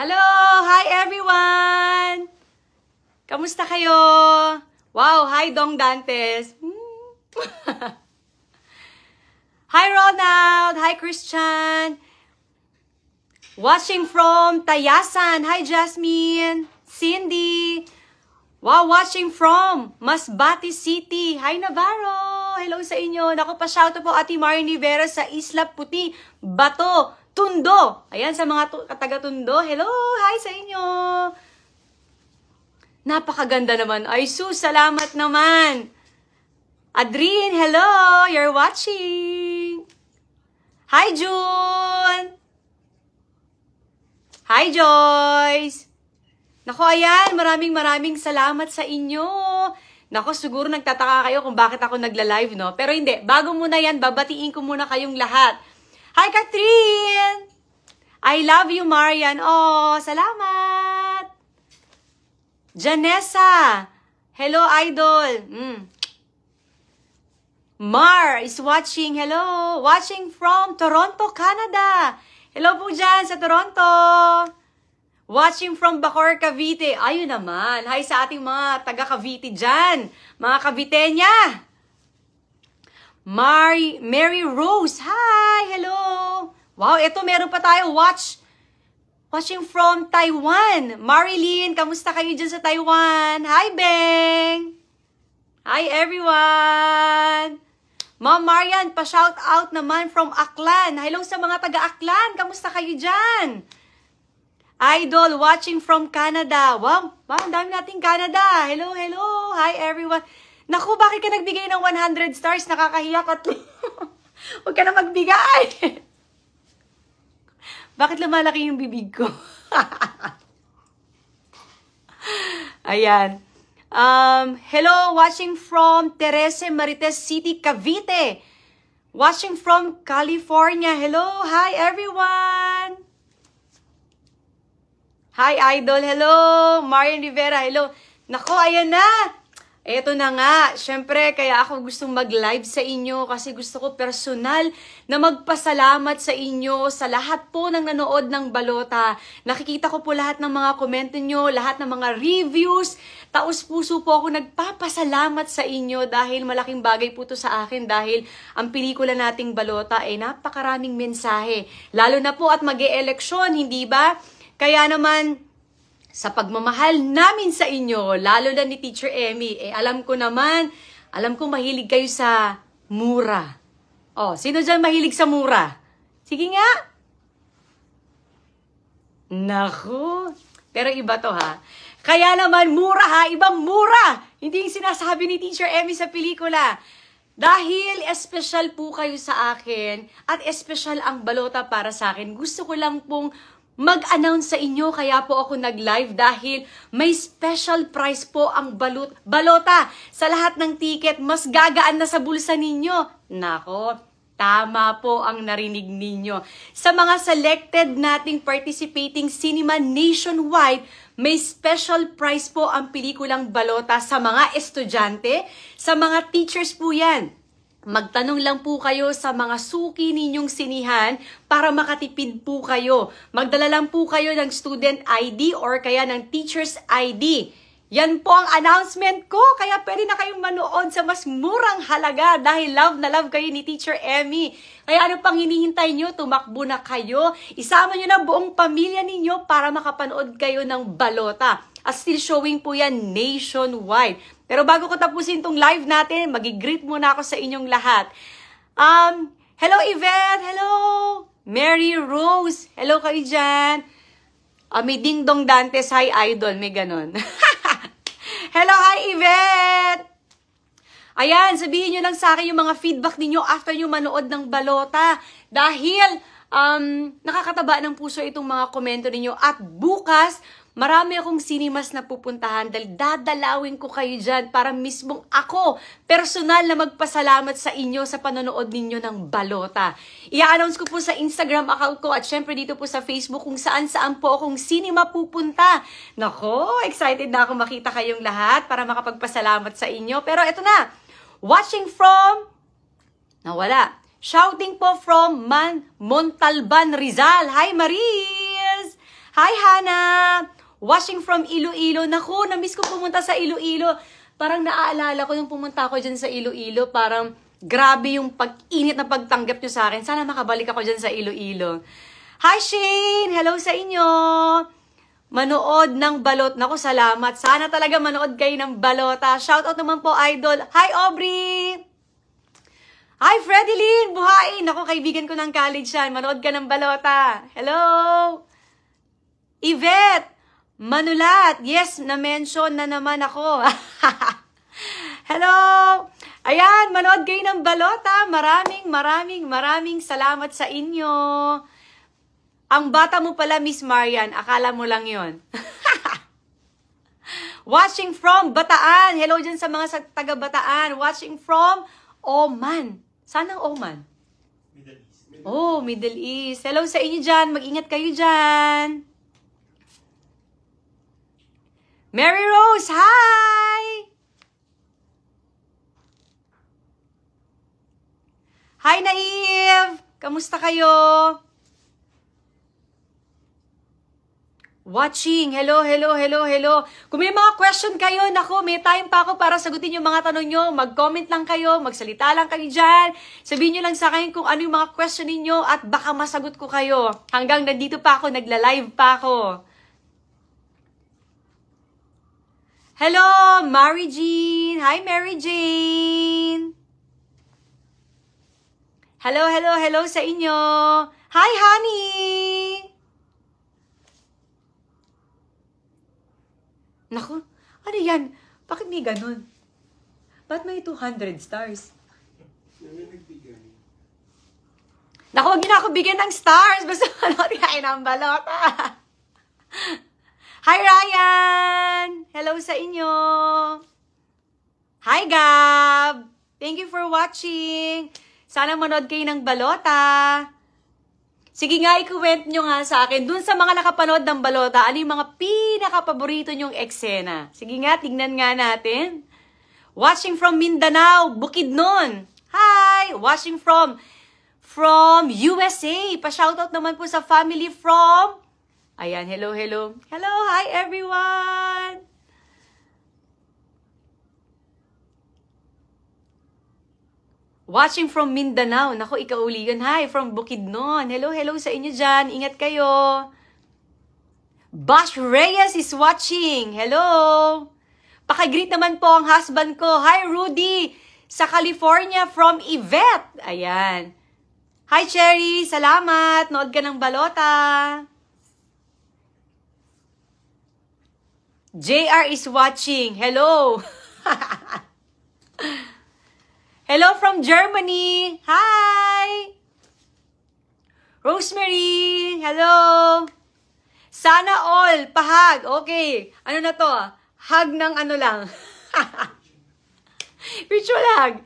Hello! Hi everyone! Kamusta kayo? Wow! Hi Dong Dantes! Hi Ronald! Hi Christian! Watching from Tayasan! Hi Jasmine! Cindy! Wow! Watching from Masbate City! Hi Navarro! Hello sa inyo! Naku pa shout po Ate Marie Rivera sa Isla Puti, Bato, Tundo. Ayan, sa mga taga-Tundo. Hello! Hi sa inyo! Napakaganda naman. Ay, sus! Salamat naman! Adrien, hello! You're watching! Hi, June! Hi, Joyce! Naku, ayan, maraming salamat sa inyo. Naku, siguro nagtataka kayo kung bakit ako nagla-live, no? Pero hindi, bago muna yan, babatiin ko muna kayong lahat. Hi, Catherine! I love you, Marian. Oh, salamat! Janessa! Hello, idol! Mar is watching. Hello! Watching from Toronto, Canada. Hello po dyan sa Toronto. Watching from Bacoor, Cavite. Ayun naman. Hi sa ating mga taga-Cavite dyan. Mga Caviteña. Mary Rose. Hi! Hello! Wow, eto meron pa tayo. Watching from Taiwan. Marilyn, kamusta kayo dyan sa Taiwan? Hi, Beng! Hi, everyone! Ma'am Marian, pa-shout out naman from Aklan. Hello sa mga taga-Aklan. Kamusta kayo dyan? Idol, watching from Canada. Wow, ang dami nating Canada. Hello, hello. Hi, everyone. Naku, bakit ka nagbigay ng 100 stars? Nakakahiya ka. Huwag ka na magbigay. Bakit lumalaki yung bibig ko? Ayan. Hello, watching from Terese Marites City, Cavite. Watching from California. Hello, hi everyone. Hi Idol, hello. Marian Rivera, hello. Nako, ayan na. Eto na nga, syempre kaya ako gustong mag-live sa inyo kasi gusto ko personal na magpasalamat sa inyo sa lahat po ng nanood ng Balota. Nakikita ko po lahat ng mga komento nyo, lahat ng mga reviews. Taos puso po ako nagpapasalamat sa inyo dahil malaking bagay po to sa akin dahil ang pelikula nating Balota ay napakaraming mensahe. Lalo na po at mag-e-eleksyon, hindi ba? Kaya naman, sa pagmamahal namin sa inyo, lalo na ni Teacher Emmy, alam ko mahilig kayo sa mura. Oh, sino dyan mahilig sa mura? Sige nga. Naku. Pero iba to ha. Kaya naman mura ha, ibang mura. Hindi yung sinasabi ni Teacher Emmy sa pelikula. Dahil espesyal po kayo sa akin at espesyal ang Balota para sa akin. Gusto ko lang pong mag-announce sa inyo, kaya po ako nag-live dahil may special price po ang Balota. Sa lahat ng ticket, mas gagaan na sa bulsa ninyo. Nako, tama po ang narinig ninyo. Sa mga selected nating participating cinema nationwide, may special price po ang pelikulang Balota sa mga estudyante, sa mga teachers po yan. Magtanong lang po kayo sa mga suki ninyong sinihan para makatipid po kayo. Magdala lang po kayo ng student ID or kaya ng teacher's ID. Yan po ang announcement ko, kaya pwede na kayong manood sa mas murang halaga dahil love na love kayo ni Teacher Emmy. Kaya ano pang hinihintay nyo? Tumakbo na kayo. Isama nyo na buong pamilya ninyo para makapanood kayo ng Balota. At still showing po yan nationwide. Pero bago ko tapusin tong live natin, mag-greet muna ako sa inyong lahat. Hello Yvette, hello! Mary Rose, hello kayo dyan. May Ding Dong Dantes, hi idol, may ganon. Hello, hi Yvette! Ayan, sabihin nyo lang sa akin yung mga feedback ninyo after nyo manood ng Balota. Dahil nakakataba ng puso itong mga komento ninyo. At bukas, marami akong cinemas na pupuntahan dahil dadalawin ko kayo dyan para mismong ako, personal na magpasalamat sa inyo sa panonood ninyo ng Balota. I-announce ko po sa Instagram account ko at syempre dito po sa Facebook kung saan-saan po akong cinema pupunta. Nako, excited na ako makita kayong lahat para makapagpasalamat sa inyo. Pero eto na, watching from, nawala, shouting po from Montalban, Rizal. Hi Maris! Hi, Hannah! Watching from Iloilo. Naku, na-miss ko pumunta sa Iloilo. Parang naaalala ko yung pumunta ako dyan sa Iloilo. Parang grabe yung pag-init na pagtanggap nyo sa akin. Sana makabalik ako dyan sa Iloilo. Hi, Shane! Hello sa inyo! Manood ng balot. Naku, salamat. Sana talaga manood kayo ng balota. Shoutout naman po, Idol. Hi, Aubrey! Hi, Freddy Lynn! Buhain! Naku, kaibigan ko ng college yan. Manood ka ng balota. Hello! Yvette! Manulat! Yes, na-mention na naman ako. Hello! Ayan, manood kayo ng balota. Maraming salamat sa inyo. Ang bata mo pala, Miss Marian. Akala mo lang yon. Watching from Bataan. Hello dyan sa mga taga-Bataan. Watching from Oman. Saan ang Oman? Middle East. Oh, Middle East. Hello sa inyo dyan. Mag-ingat kayo dyan. Mary Rose, hi! Hi, Naive! Kamusta kayo? Watching. Hello. Kung may mga question kayo, naku, may time pa ako para sagutin yung mga tanong nyo. Mag-comment lang kayo, magsalita lang kayo dyan. Sabihin nyo lang sa akin kung ano yung mga question ninyo at baka masagot ko kayo. Hanggang nandito pa ako, nagla-live pa ako. Hello, Mary Jean. Hi, Mary Jane. Hello sa inyo. Hi, honey. Naku, ano yan? Bakit may ganun? Ba't may 200 stars? Naku, wag niyo na ako bigyan ng stars. Basta manood kayo ng balota. Hi, Ryan! Hello sa inyo! Hi, Gab! Thank you for watching! Sana manood kayo ng balota. Sige nga, i-comment nyo nga sa akin. Dun sa mga nakapanood ng balota, ano yung mga pinaka-paborito nyong eksena? Sige nga, tignan nga natin. Watching from Mindanao, Bukidnon. Hi! Watching from USA. Pa-shoutout naman po sa family from... Ayan, hello. Hello, hi everyone! Watching from Mindanao. Naku, ikauligan. Hi, from Bukidnon. Hello sa inyo dyan. Ingat kayo. Bash Reyes is watching. Hello! Pakigreet naman po ang husband ko. Hi, Rudy! Sa California from Yvette. Ayan. Hi, Cherry! Salamat! Nood ka ng balota. JR is watching. Hello! Hello from Germany! Hi! Rosemary! Hello! Sana all! Pahag! Okay. Ano na to? Hug ng ano lang. Virtual hug.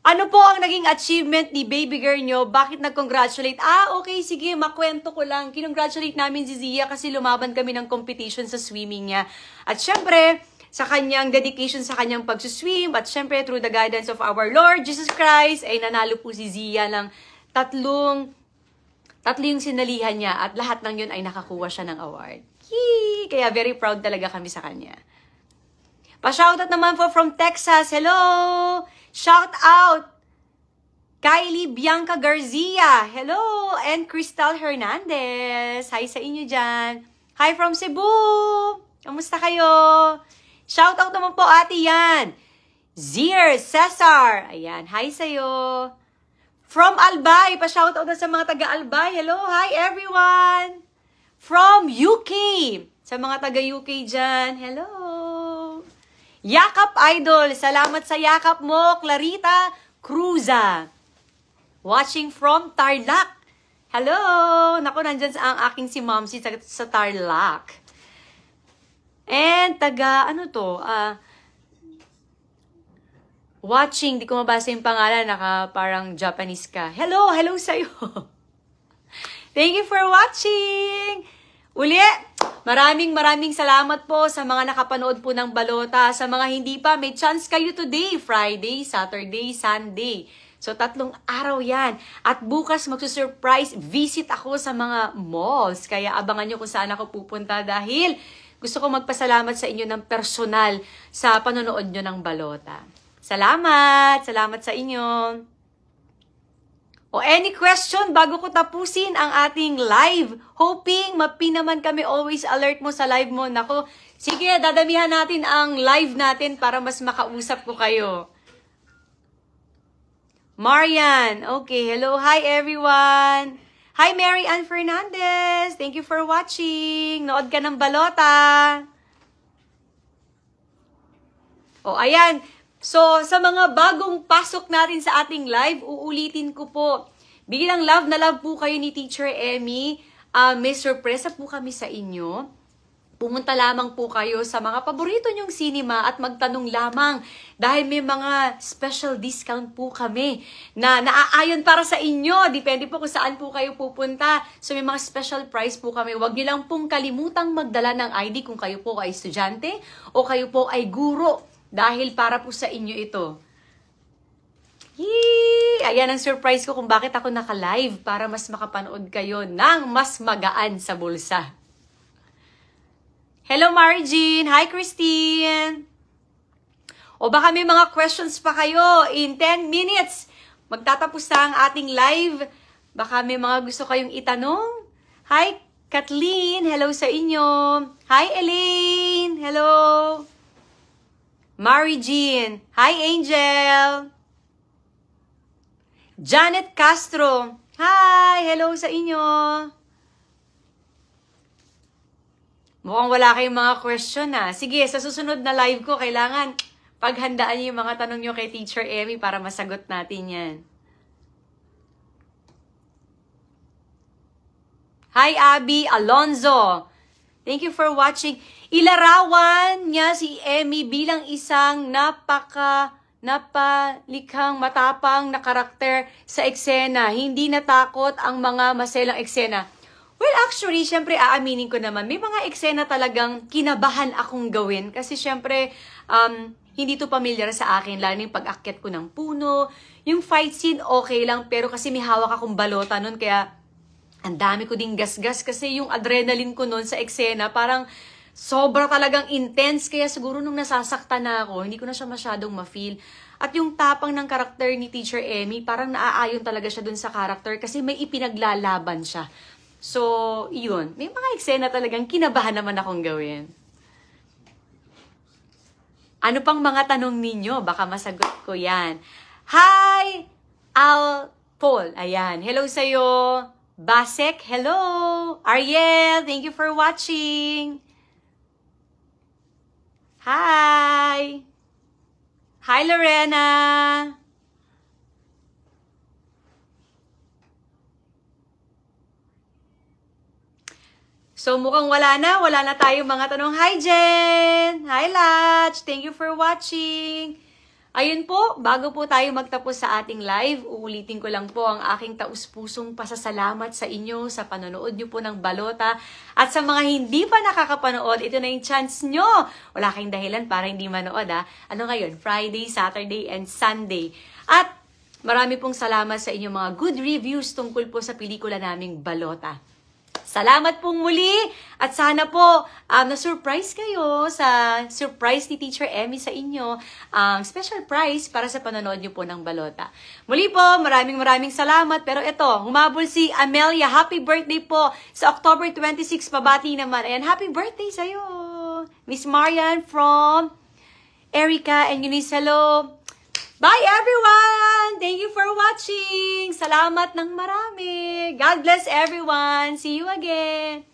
Ano po ang naging achievement ni baby girl nyo? Bakit nag-congratulate? Okay, sige, makwento ko lang. Kinongratulate namin si Zia kasi lumaban kami ng competition sa swimming niya. At syempre, sa kanyang dedication sa kanyang pagsuswim, at syempre, through the guidance of our Lord Jesus Christ, ay nanalo po si Zia ng tatlo yung sinalihan niya at lahat ng yun ay nakakuha siya ng award. Yee! Kaya very proud talaga kami sa kanya. Pa-shoutout naman po from Texas. Hello! Shout out! Kylie Bianca Garcia. Hello! And Crystal Hernandez. Hi sa inyo dyan. Hi from Cebu! Kamusta kayo? Shout out naman po ate yan. Zier Cesar. Ayan. Hi sa'yo. From Albay. Pa-shout out na sa mga taga-Albay. Hello. Hi everyone. From UK. Sa mga taga-UK dyan. Hello. Yakap Idol. Salamat sa yakap mo, Clarita Cruza. Watching from Tarlac. Hello. Naku, nandyan ang aking si Momsi sa Tarlac. And ano to? Watching, di ko mabasa yung pangalan, parang Japanese ka. Hello sa'yo. Thank you for watching. Uli, maraming salamat po sa mga nakapanood po ng balota. Sa mga hindi pa, may chance kayo today, Friday, Saturday, Sunday. So, 3 araw yan. At bukas magsusurprise visit ako sa mga malls. Kaya abangan nyo kung saan ako pupunta dahil gusto ko magpasalamat sa inyo ng personal sa panonood nyo ng balota. Salamat! Salamat sa inyo! O any question bago ko tapusin ang ating live? Hoping mapi naman kami, always alert mo sa live mo. Nako, sige, dadamihan natin ang live natin para mas makausap ko kayo. Marian, okay, hello, hi everyone. Hi Mary Ann Fernandez, thank you for watching. Nood ka ng balota. O, ayan. So, sa mga bagong pasok natin sa ating live, uulitin ko po. Bilang love na love po kayo ni Teacher Emmy, may surpresa po kami sa inyo. Pumunta lamang po kayo sa mga paborito nyong cinema at magtanong lamang dahil may mga special discount po kami na naaayon para sa inyo. Depende po kung saan po kayo pupunta. So may mga special price po kami. Huwag niyo lang pong kalimutang magdala ng ID kung kayo po ay estudyante o kayo po ay guro dahil para po sa inyo ito. Yee! Ayan ang surprise ko kung bakit ako naka-live para mas makapanood kayo ng mas magaan sa bulsa. Hello, Mary Jean. Hi, Christine. O baka may mga questions pa kayo. In 10 minutes, magtatapos na ang ating live. Baka may mga gusto kayong itanong. Hi, Kathleen. Hello sa inyo. Hi, Elaine. Hello. Mary Jean. Hi, Angel. Janet Castro. Hi. Hello sa inyo. Mukhang wala kayong mga question na. Sige, sa susunod na live ko, kailangan paghandaan niyo yung mga tanong niyo kay Teacher Emmy para masagot natin yan. Hi, Abby Alonzo. Thank you for watching. Ilarawan niya si Emmy bilang isang napalikhang matapang na karakter sa eksena. Hindi natakot ang mga maselang eksena. Well, actually, syempre, aaminin ko naman, may mga eksena talagang kinabahan akong gawin. Kasi syempre, hindi to familiar sa akin, lalo yung pag-akyat ko ng puno. Yung fight scene, okay lang, pero kasi may hawak akong balota nun, kaya ang dami ko ding gasgas. Kasi yung adrenaline ko nun sa eksena, parang sobra talagang intense. Kaya siguro nung nasasaktan na ako, hindi ko na siya masyadong ma-feel. At yung tapang ng karakter ni Teacher Emmy, parang naaayon talaga siya dun sa karakter kasi may ipinaglalaban siya. So, yun. May mga eksena talagang kinabahan naman akong gawin. Ano pang mga tanong ninyo? Baka masagot ko yan. Hi, Al Paul. Ayan. Hello sa'yo. Basek, hello. Ariel, thank you for watching. Hi. Hi, Lorena. So, mukhang wala na tayong mga tanong. Hi, Jen! Hi, Latch! Thank you for watching! Ayun po, bago po tayo magtapos sa ating live, uulitin ko lang po ang aking taus-pusong pasasalamat sa inyo sa panonood nyo po ng balota. At sa mga hindi pa nakakapanood, ito na yung chance nyo. Wala kayong dahilan para hindi manood, ha? Ano ngayon? Friday, Saturday, and Sunday. At marami pong salamat sa inyong mga good reviews tungkol po sa pelikula naming balota. Salamat pong muli at sana po na-surprise kayo sa surprise ni Teacher Emmy sa inyo. Special prize para sa panonood niyo po ng balota. Muli po, maraming salamat. Pero ito, humabol si Amelia. Happy birthday po sa October 26. Pabati naman. Ayan, happy birthday sa'yo. Miss Marian from Erica and Eunice. Hello. Bye everyone! Thank you for watching! Salamat ng marami! God bless everyone! See you again!